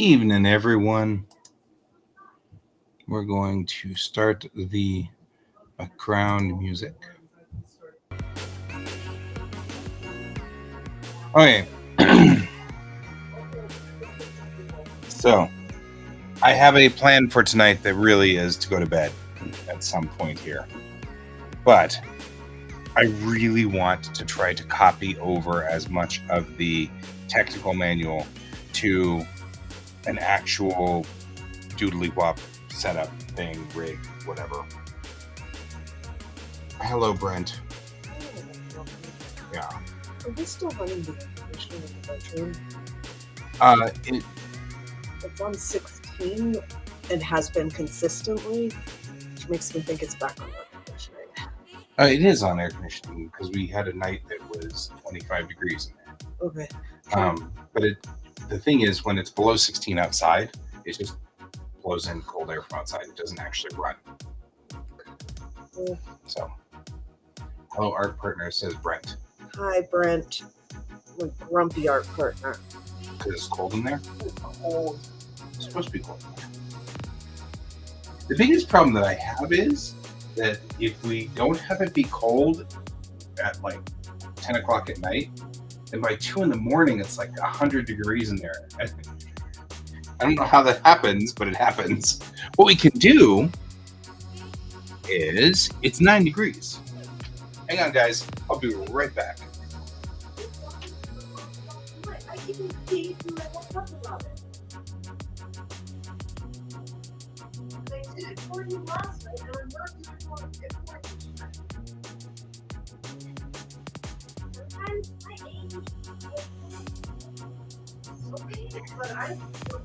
Evening, everyone. We're going to start the background music. Okay. So, I have a plan for tonight that really is to go to bed at some point here. But I really want to try to copy over as much of the technical manual to an actual doodly wop setup thing, rig, whatever. Hello, Brent. Yeah. Are we still running the conditioning in the bedroom? It's on 16 and has been consistently, which makes me think it's back on air conditioning. It is on air conditioning because we had a night that was 25 degrees in there. Okay. But the thing is, when it's below 16 outside, it just blows in cold air from outside. It doesn't actually run. So, hello, art partner, says Brent. Hi, Brent. My grumpy art partner. Because it's cold in there? It's cold. It's supposed to be cold in there. The biggest problem that I have is that if we don't have it be cold at like 10 o'clock at night, then by 2 in the morning, it's like 100 degrees in there. I don't know how that happens, but it happens. What we can do is it's 9 degrees. Hang on, guys. I'll be right back. I didn't see you. I won't talk about it. I did it for you last night, and I'm not doing it for you tonight. Sometimes I age. Okay, but I don't know.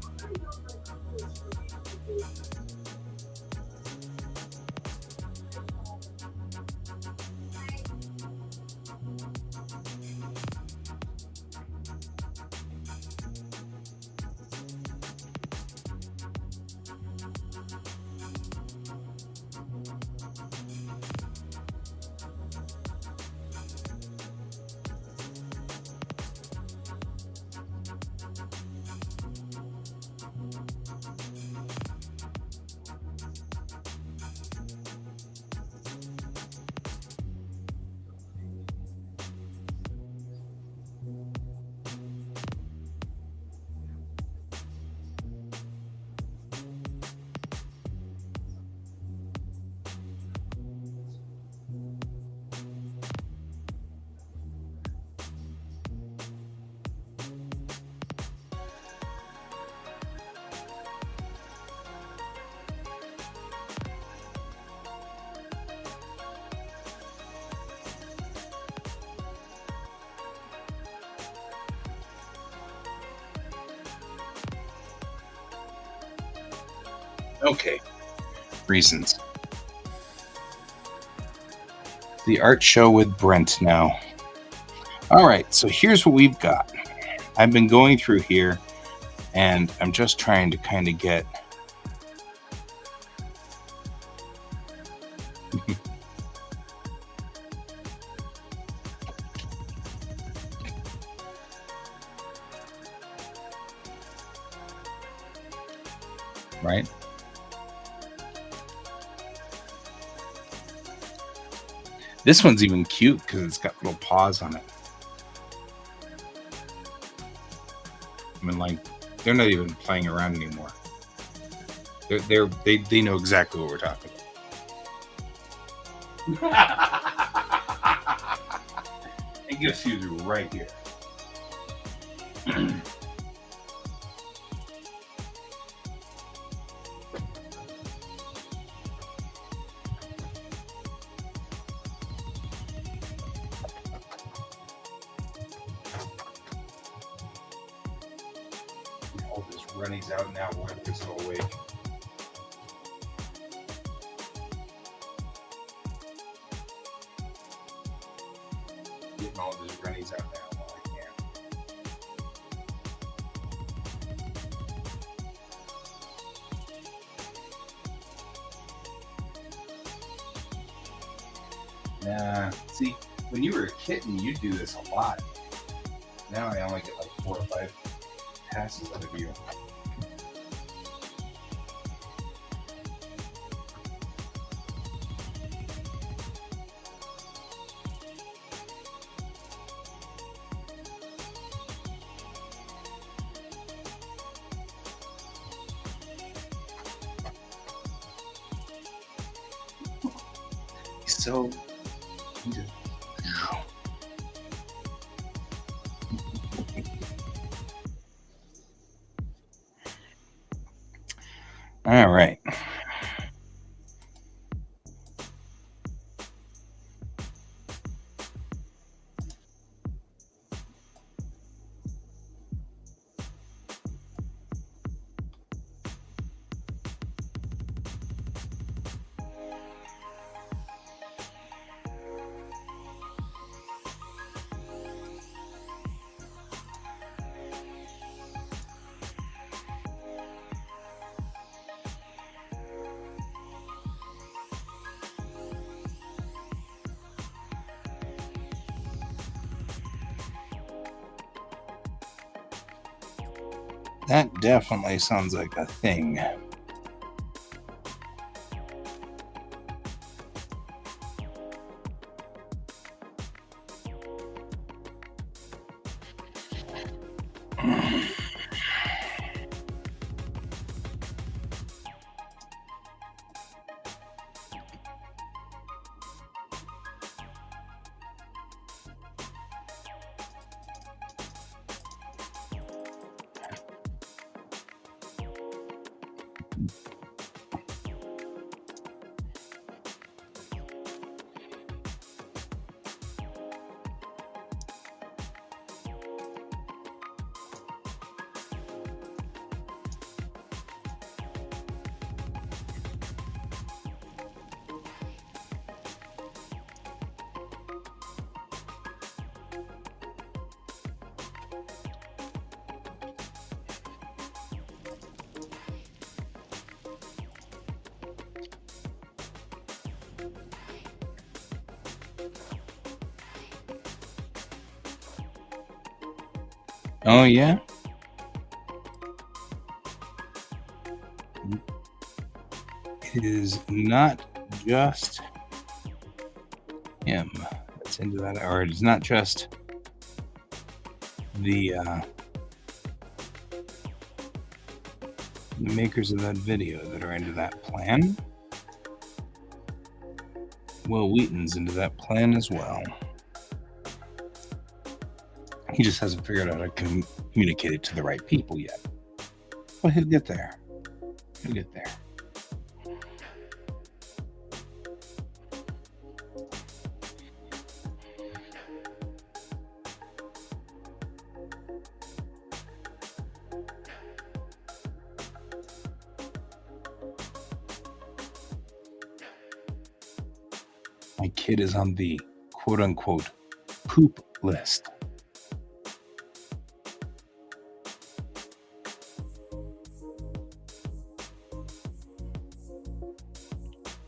Okay. Reasons. The art show with Brent now. All right, so here's what we've got. I've been going through here, and I'm just trying to kind of get... right? This one's even cute because it's got little paws on it. I mean, like, they're not even playing around anymore. They know exactly what we're talking about. It gives you right here. All this runny's out now. Why are they so awake? Getting all this runny's out now while I can. Nah, see, when you were a kitten, you'd do this a lot. Now I only get like 4 or 5 passes out of you. So, all right. That definitely sounds like a thing. Oh, yeah? It is not just him that's into that, or it is not just the makers of that video that are into that plan. Will Wheaton's into that plan as well. He just hasn't figured out how to communicate it to the right people yet. But he'll get there. He'll get there. My kid is on the quote-unquote poop list.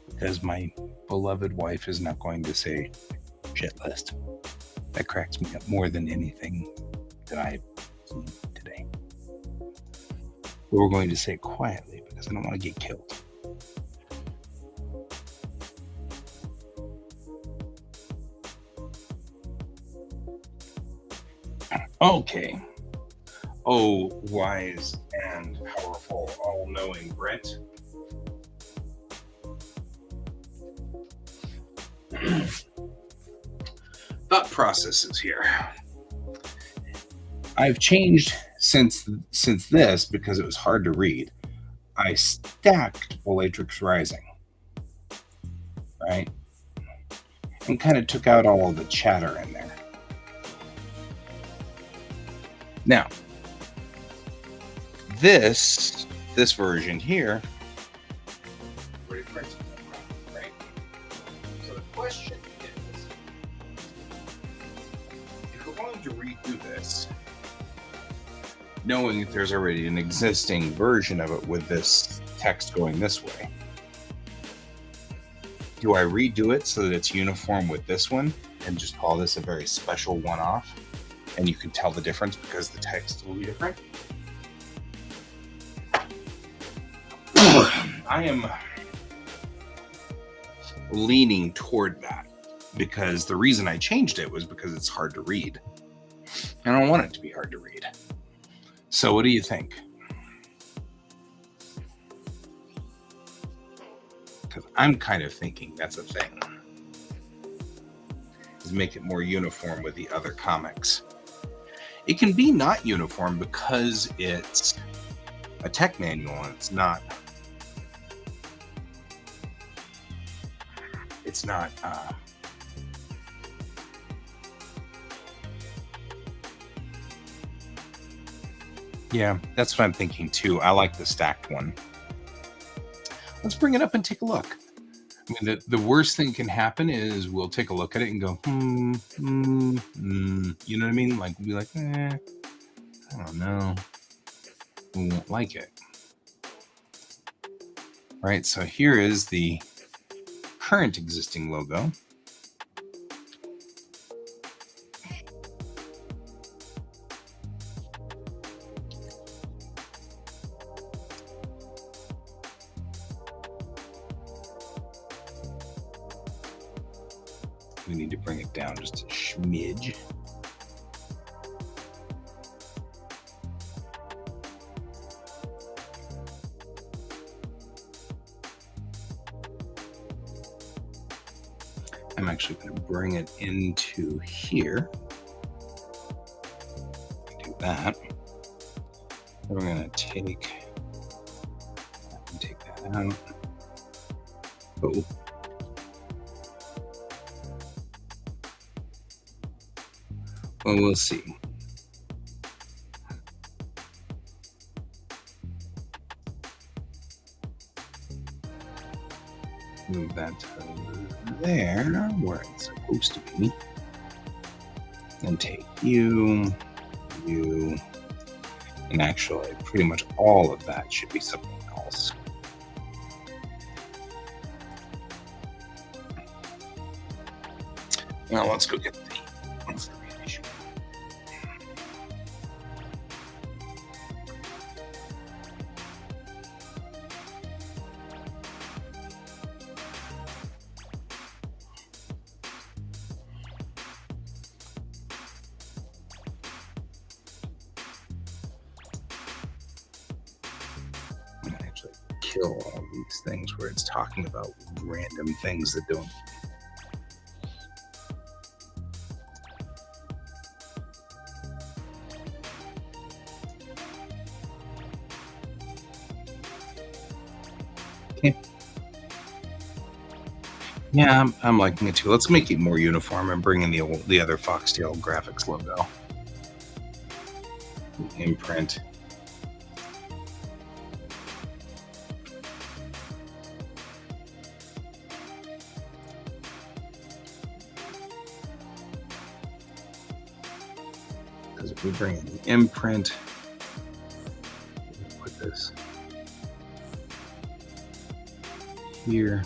Because my beloved wife is not going to say shit list. That cracks me up more than anything that I've seen today. But we're going to say it quietly because I don't want to get killed. Okay. Oh, wise and powerful, all-knowing Brent. Thought processes here. I've changed since this because it was hard to read. I stacked Bellatrix Rising, right? And kind of took out all of the chatter in there. Now, this version here, right? So the question is, if we're going to redo this, knowing that there's already an existing version of it with this text going this way, do I redo it so that it's uniform with this one and just call this a very special one-off? And you can tell the difference because the text will be different. I am leaning toward that because the reason I changed it was because it's hard to read. And I don't want it to be hard to read. So what do you think? Because I'm kind of thinking that's a thing. is make it more uniform with the other comics. It can be not uniform because it's a tech manual and it's not yeah, that's what I'm thinking too. I like the stacked one. Let's bring it up and take a look. I mean, the worst thing can happen is we'll take a look at it and go, you know what I mean? Like, we'll be like, I don't know. We won't like it. Right, so here is the current existing logo. We need to bring it down just a smidge. I'm actually going to bring it into here. Do that. Then we're going to take that out. Oh. Well, we'll see. Move that to there, where it's supposed to be. And take you, and actually pretty much all of that should be something else. Now let's go get the information. I'm gonna actually kill all these things where it's talking about random things that don't. Yeah, I'm liking it too. Let's make it more uniform and bring in the other Foxtail graphics logo. The imprint. Because if we bring in the imprint, we'll put this here.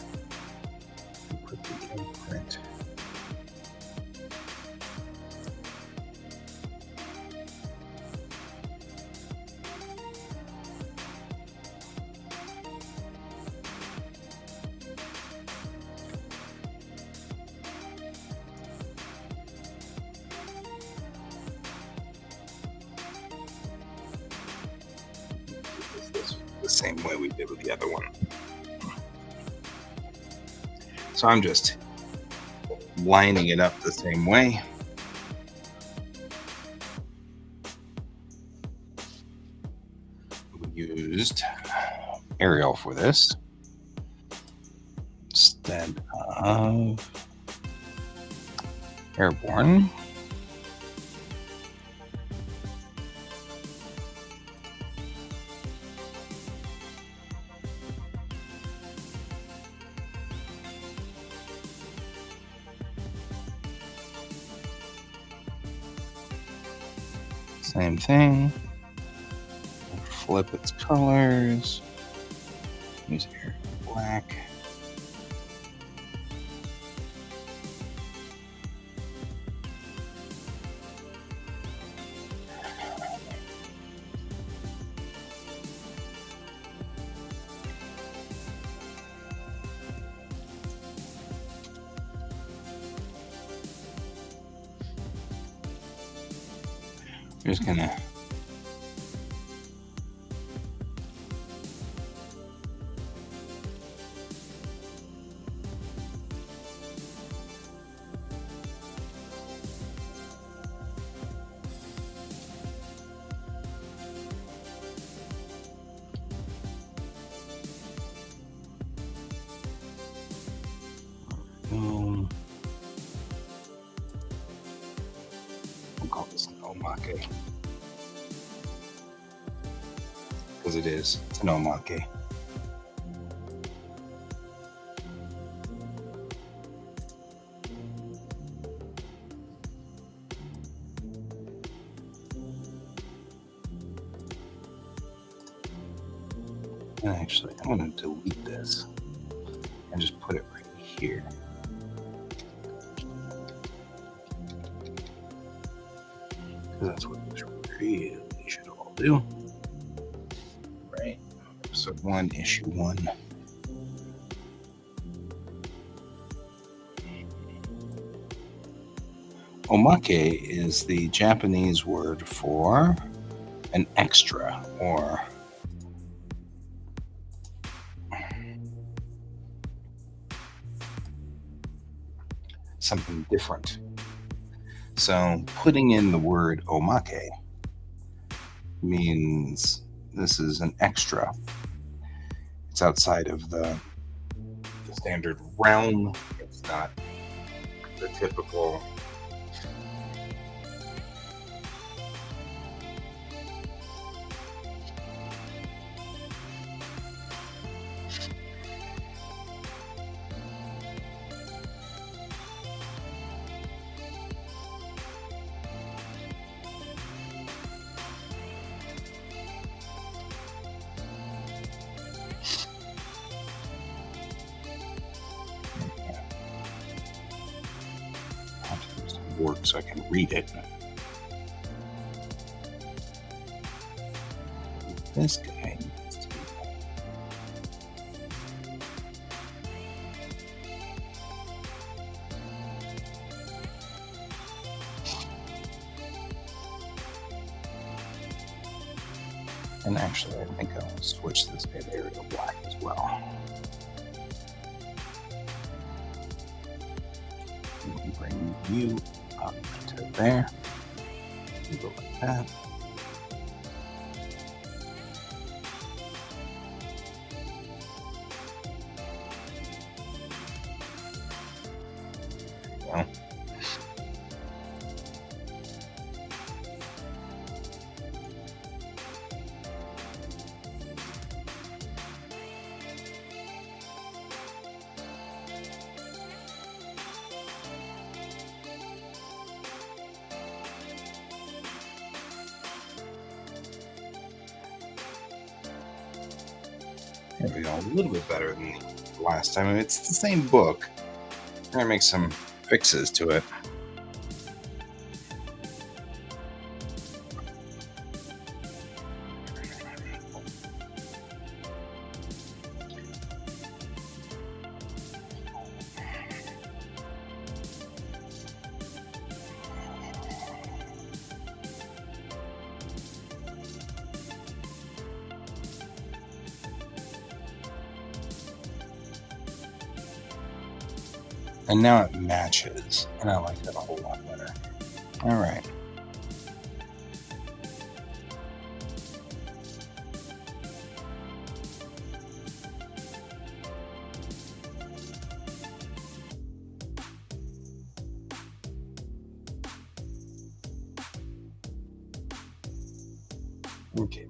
Put the imprint. This the same way we did with the other one. So I'm just lining it up the same way. We used Arial for this instead of Airborne. Same thing. Flip its colors. Use Arial black. Just gonna omake. Because it is. It's an omake. And actually, I'm going to delete this and just put it right here. Because that's what this really should all do. Right? Episode 1, issue 1. Omake is the Japanese word for an extra or something different. So putting in the word omake means this is an extra. It's outside of the standard realm. It's not the typical work so I can read it. This guy needs to be. And actually, I think I'll switch this bit area to black as well. We can bring you up to there. We go like that. Well, there we go. A little bit better than the last time. I mean, it's the same book. I'm gonna make some fixes to it. And now it matches, and I like that a whole lot better. All right. Okay.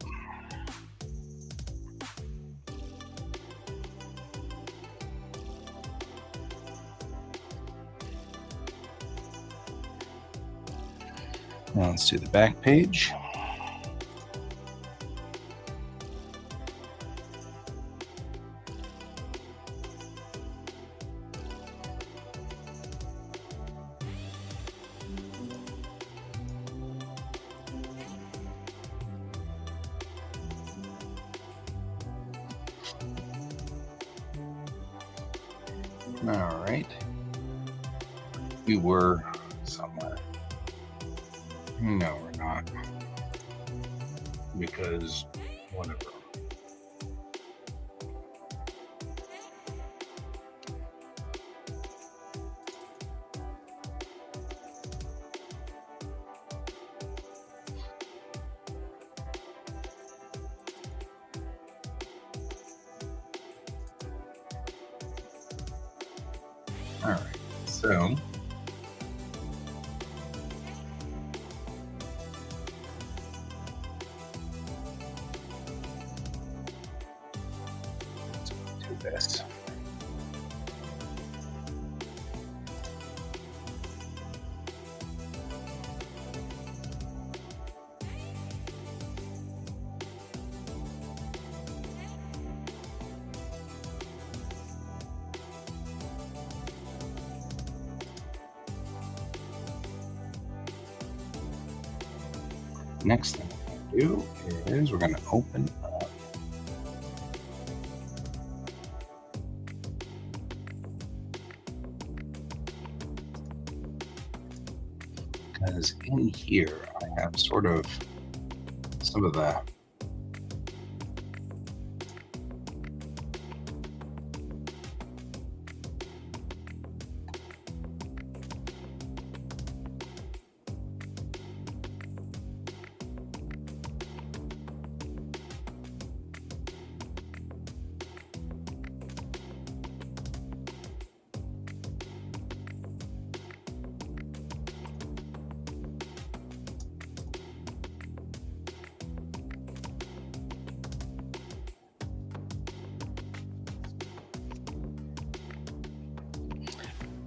Now let's do the back page. All right. We were somewhere. No, we're not. Because whatever. All right. So this. Next thing we're going to do is we're going to open up because in here I have sort of some of the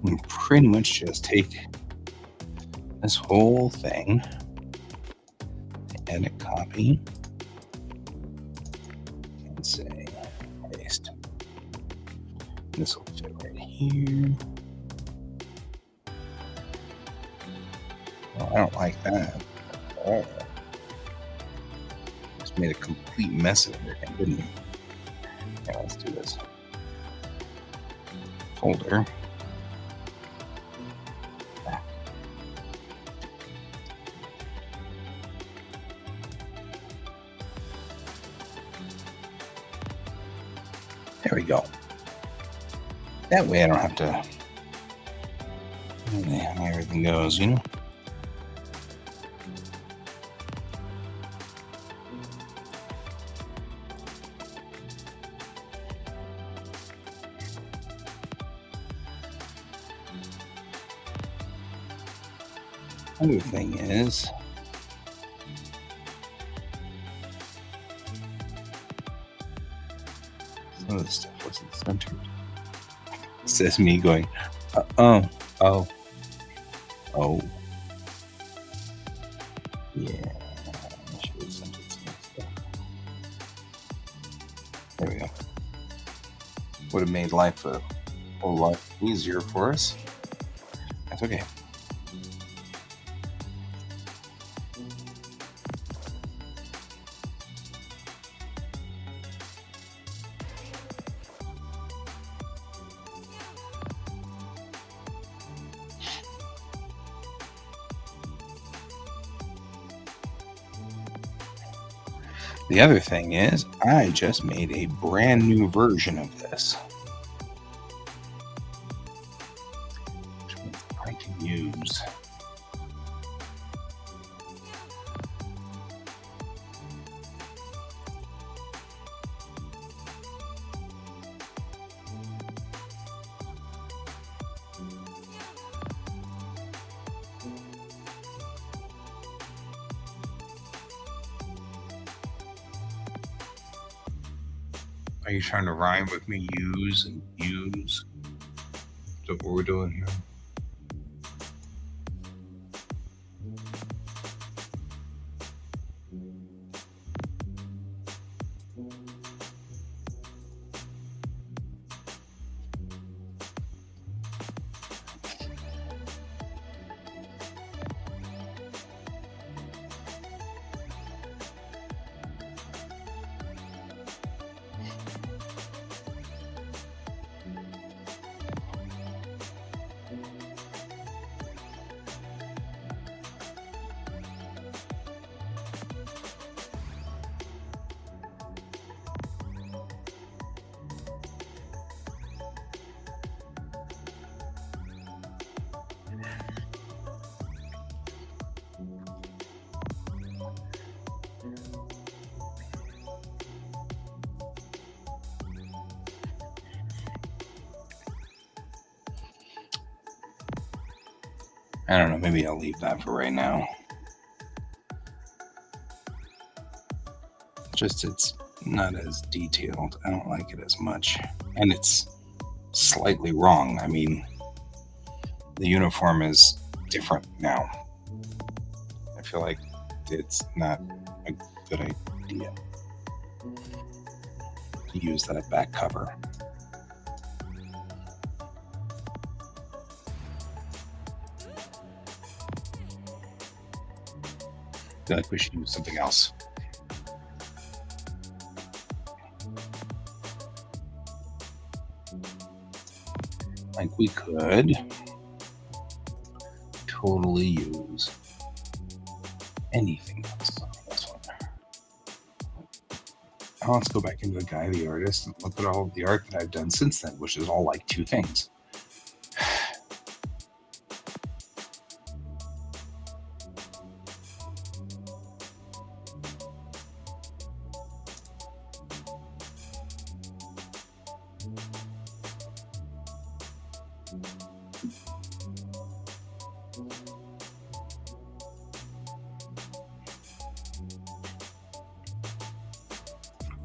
we pretty much just take this whole thing, edit copy, and say paste. This will fit right here. Well, I don't like that. Oh. Just made a complete mess of everything, didn't we? Yeah, let's do this. Folder. There we go. That way I don't have to how everything goes, you know? Other thing is some of the stuff wasn't centered. It says me going, oh. Yeah, I should have centered some stuff. There we go. Would have made life a whole lot easier for us. That's okay. The other thing is, I just made a brand new version of this, which means I can use Are you trying to rhyme with me? Use and use. That's what we're doing here. I don't know, maybe I'll leave that for right now. Just it's not as detailed. I don't like it as much. And it's slightly wrong. I mean, the uniform is different now. I feel like it's not a good idea to use that back cover. I feel like we should use something else. Like we could totally use anything else on this one. Now let's go back into the guy, the artist, and look at all of the art that I've done since then, which is all like 2 things.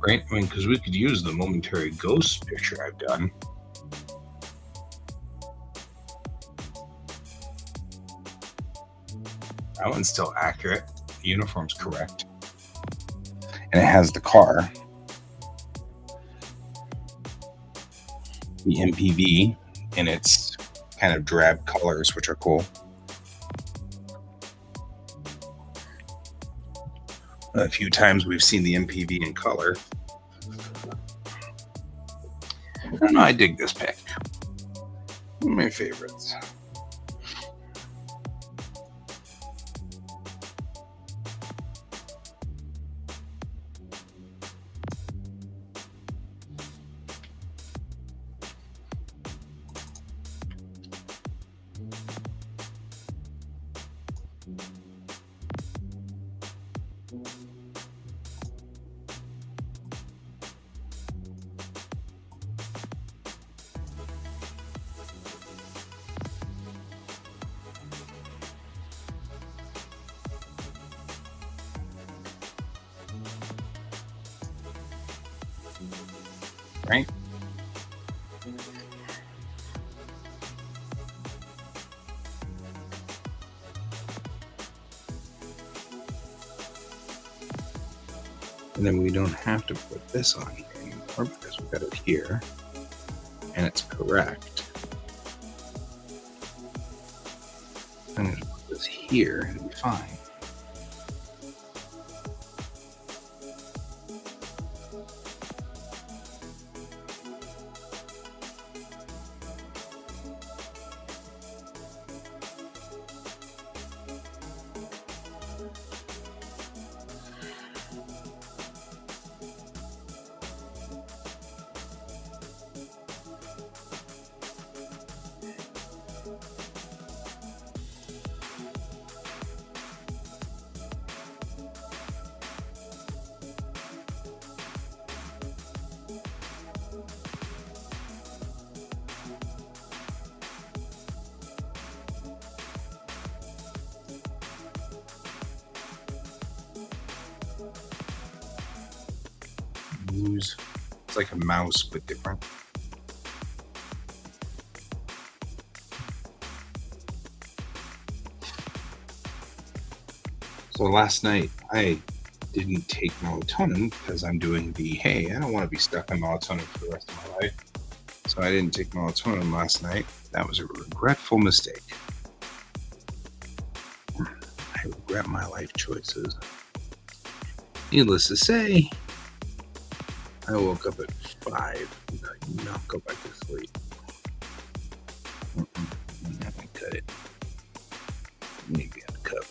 Right? I mean, because we could use the momentary ghost picture I've done. That one's still accurate. The uniform's correct. And it has the car. The MPV in its kind of drab colors, which are cool. A few times we've seen the MPV in color. I don't know, I dig this pick. One of my favorites. Right? And then we don't have to put this on here anymore because we've got it here and it's correct. I'm going to put this here and it'll be fine. It's like a mouse, but different. So last night I didn't take melatonin because I'm doing the, hey, I don't want to be stuck on melatonin for the rest of my life. So I didn't take melatonin last night. That was a regretful mistake. I regret my life choices. Needless to say, I woke up at 5 and could not go back to sleep. I'm not gonna cut it. Maybe on the cover.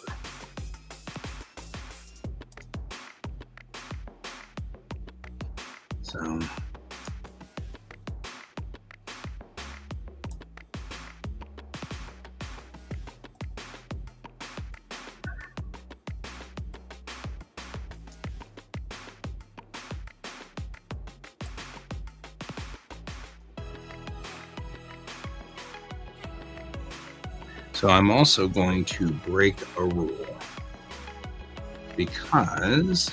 So I'm also going to break a rule because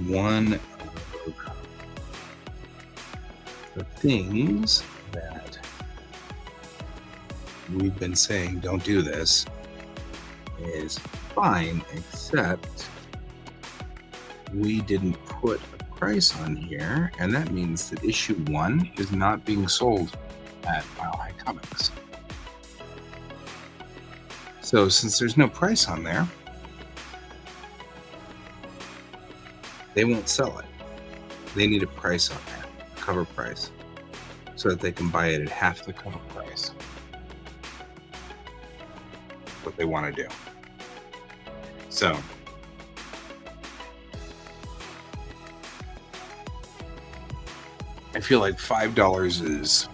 one of the things that we've been saying don't do this is fine, except we didn't put a price on here, and that means that issue 1 is not being sold at Mile High Comics. So since there's no price on there, they won't sell it. They need a price on there, a cover price, so that they can buy it at half the cover price. What they want to do. So I feel like $5 is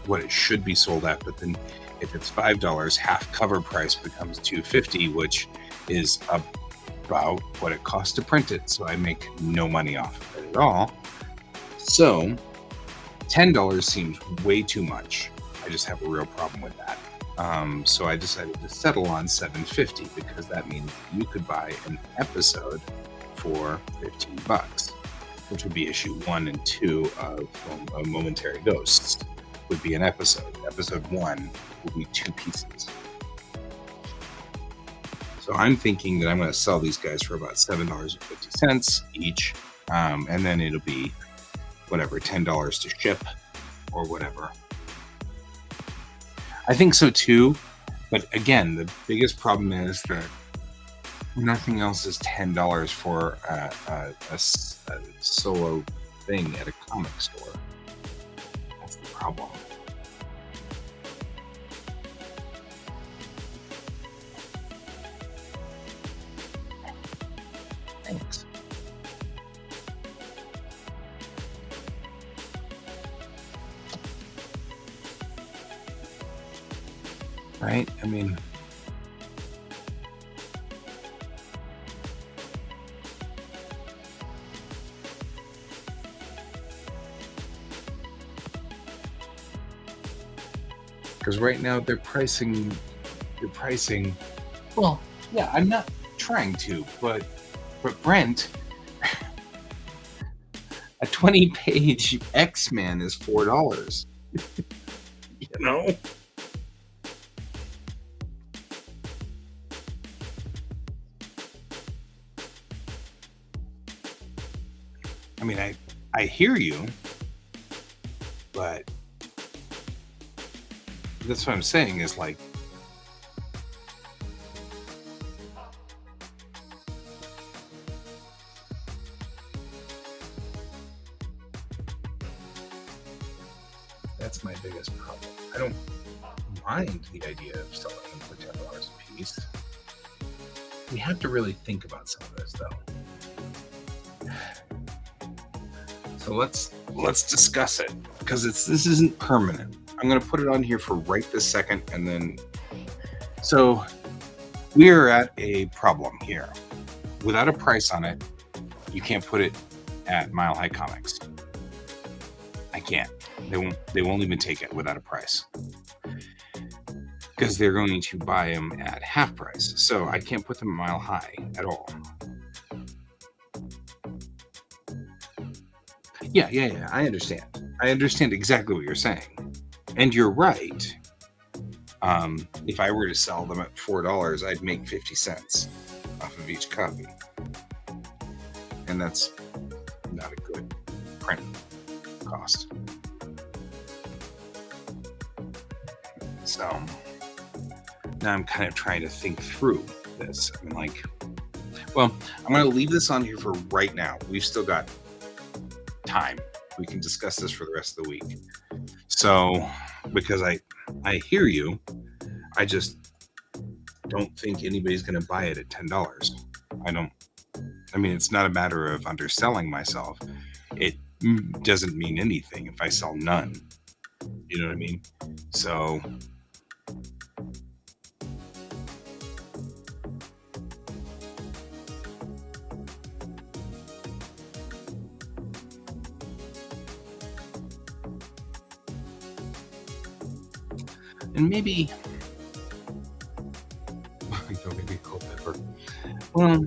what it should be sold at, but then if it's $5, half cover price becomes $2.50, which is about what it costs to print it. So I make no money off of it at all. So $10 seems way too much. I just have a real problem with that. So I decided to settle on $7.50 because that means you could buy an episode for $15, which would be issue 1 and 2 of Momentary Ghosts. Would be an episode. Episode 1 will be 2 pieces. So I'm thinking that I'm going to sell these guys for about $7.50 each, and then it'll be whatever, $10 to ship or whatever. I think so too, but again, the biggest problem is that nothing else is $10 for a solo thing at a comic store. That's the problem. Thanks. Right? I mean, because right now they're pricing, well, yeah, I'm not trying to, but Brent, a 20-page X-Men is $4. You know? I mean, I hear you, but that's what I'm saying is like, that's my biggest problem. I don't mind the idea of selling them for $10 a piece. We have to really think about some of this, though. So let's discuss it, because this isn't permanent. I'm going to put it on here for right this second, and then so we are at a problem here. Without a price on it, you can't put it at Mile High Comics. I can't. They won't even take it without a price, because they're going to buy them at half price. So I can't put them at Mile High at all. Yeah. I understand. I understand exactly what you're saying. And you're right. If I were to sell them at $4, I'd make 50 cents off of each copy. And that's not a good print cost. So now I'm kind of trying to think through this. I'm like, well, I'm going to leave this on here for right now. We've still got time. We can discuss this for the rest of the week. So, because I hear you, I just don't think anybody's going to buy it at $10. I mean, it's not a matter of underselling myself. It doesn't mean anything if I sell none. You know what I mean? So, and maybe cold pepper. Well,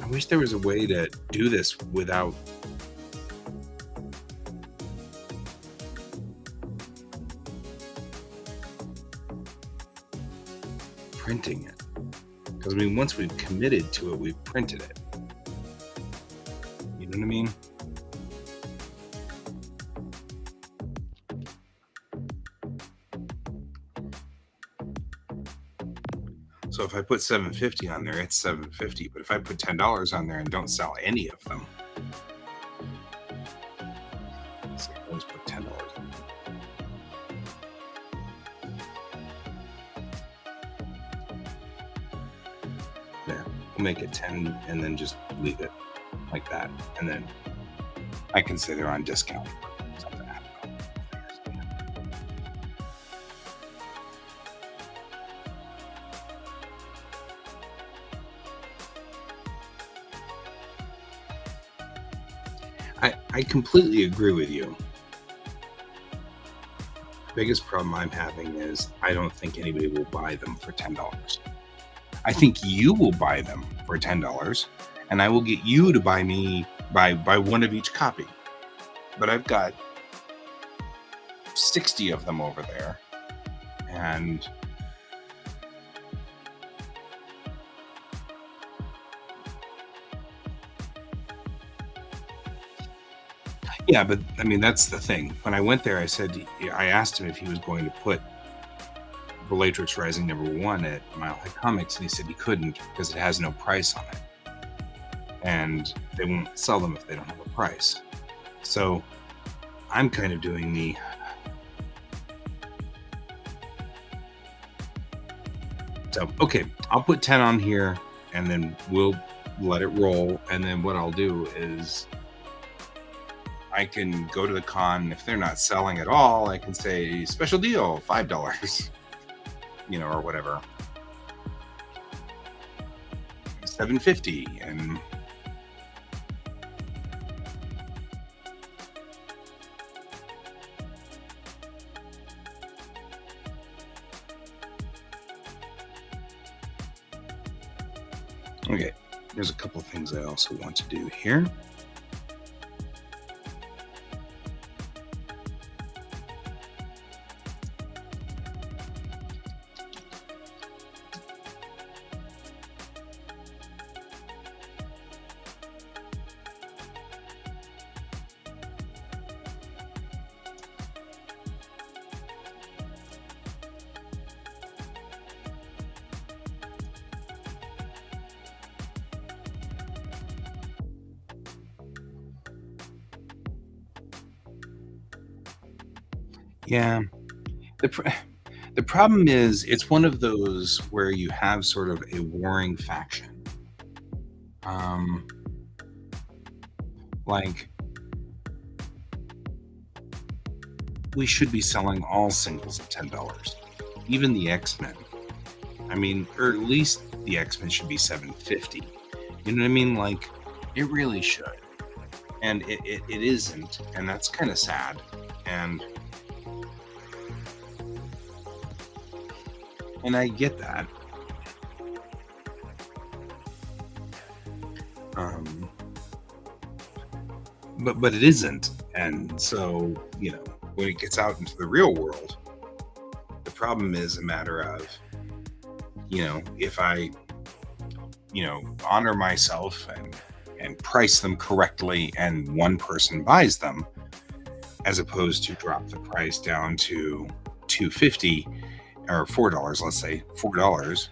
I wish there was a way to do this without printing it. Because, I mean, once we've committed to it, we've printed it. You know what I mean? So if I put $7.50 on there, it's $7.50. But if I put $10 on there and don't sell any of them, so I always put $10 on there. We'll make it 10 and then just leave it like that. And then I can say they're on discount. Something. I don't know. I completely agree with you. The biggest problem I'm having is I don't think anybody will buy them for $10. I think you will buy them for $10, and I will get you to buy one of each copy. But I've got 60 of them over there, and yeah, but I mean, that's the thing. When I went there, I asked him if he was going to put Bellatrix Rising #1 at Mile High Comics, and he said he couldn't because it has no price on it. And they won't sell them if they don't have a price. So I'm kind of doing so, okay, I'll put 10 on here and then we'll let it roll. And then what I'll do is I can go to the con. If they're not selling at all, I can say special deal, $5, or whatever. $7.50 and okay, there's a couple of things I also want to do here. Yeah. The problem is it's one of those where you have sort of a warring faction. Like, we should be selling all singles at $10, even the X-Men. I mean, or at least the X-Men should be $7.50. You know what I mean? Like, it really should. And it isn't, and that's kind of sad. And I get that. But it isn't. And so, when it gets out into the real world, the problem is a matter of, if I, honor myself and price them correctly and one person buys them, as opposed to drop the price down to $2.50 or $4, let's say $4,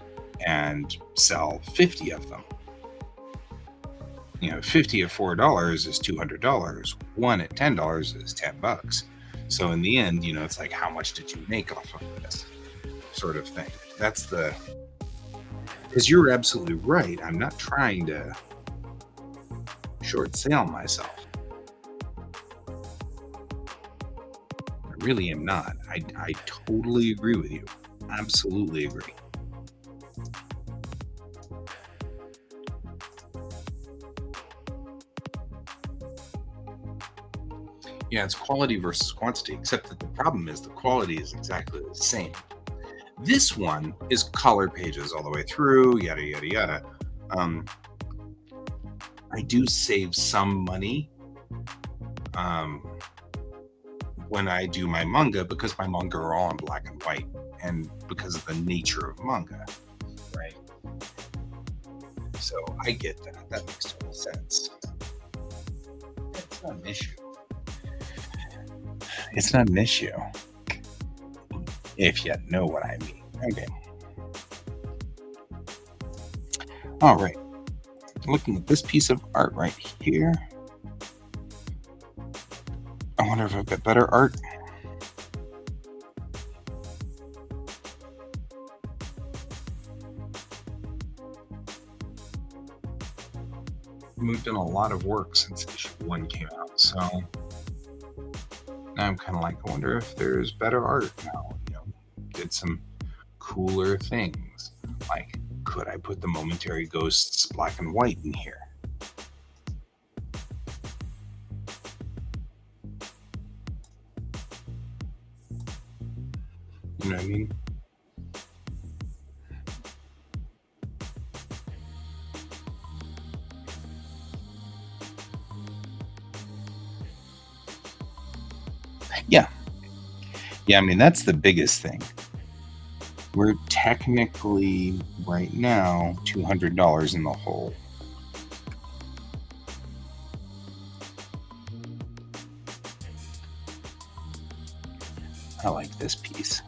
and sell 50 of them. 50 at $4 is $200. One at $10 is $10. So in the end, it's like, how much did you make off of this sort of thing? That's because you're absolutely right. I'm not trying to short sale myself. I really am not. I totally agree with you. Absolutely agree. Yeah, it's quality versus quantity, except that the problem is the quality is exactly the same. This one is color pages all the way through, yada, yada, yada. I do save some money when I do my manga, because my manga are all in black and white, and because of the nature of manga, right? So I get that. That makes total sense. It's not an issue. It's not an issue. If you know what I mean. Okay. All right. Looking at this piece of art right here. I wonder if I've got better art. We've done a lot of work since issue 1 came out, so now I'm kind of like, I wonder if there's better art now. Did some cooler things, like could I put the Momentary Ghosts black and white in here? You know what I mean? Yeah, I mean, that's the biggest thing. We're technically, right now, $200 in the hole. I like this piece.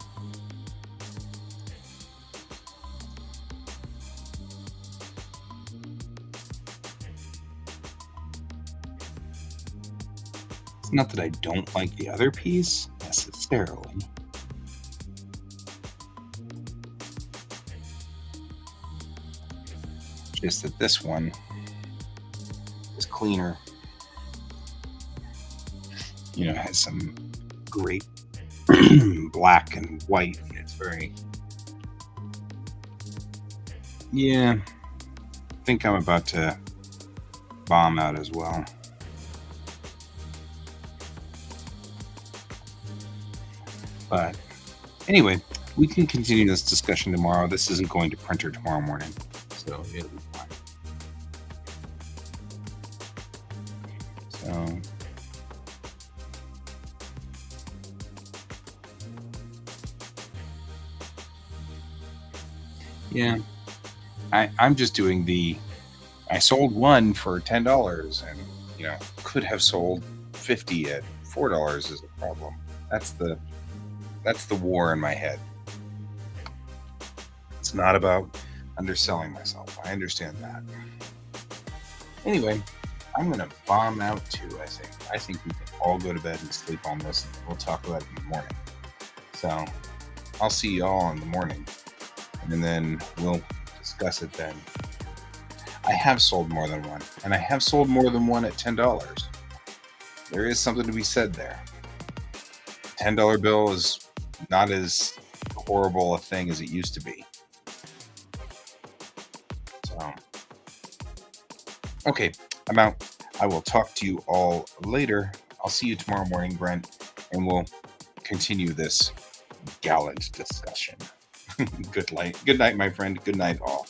It's not that I don't like the other piece, necessarily. Just that this one is cleaner. Has some great black and white. It's very... Yeah. I think I'm about to bomb out as well. But anyway, we can continue this discussion tomorrow. This isn't going to printer tomorrow morning, so it'll be fine. So yeah, I'm just doing I sold one for $10, and could have sold 50 at $4 is a problem. That's the war in my head. It's not about underselling myself. I understand that. Anyway, I'm going to bomb out too, I think. I think we can all go to bed and sleep on this, and we'll talk about it in the morning. So I'll see you all in the morning, and then we'll discuss it then. I have sold more than one, and I have sold more than one at $10. There is something to be said there. $10 bill is not as horrible a thing as it used to be. So, okay, I'm out. I will talk to you all later. I'll see you tomorrow morning, Brent, and we'll continue this gallant discussion. Good night, my friend. Good night, all.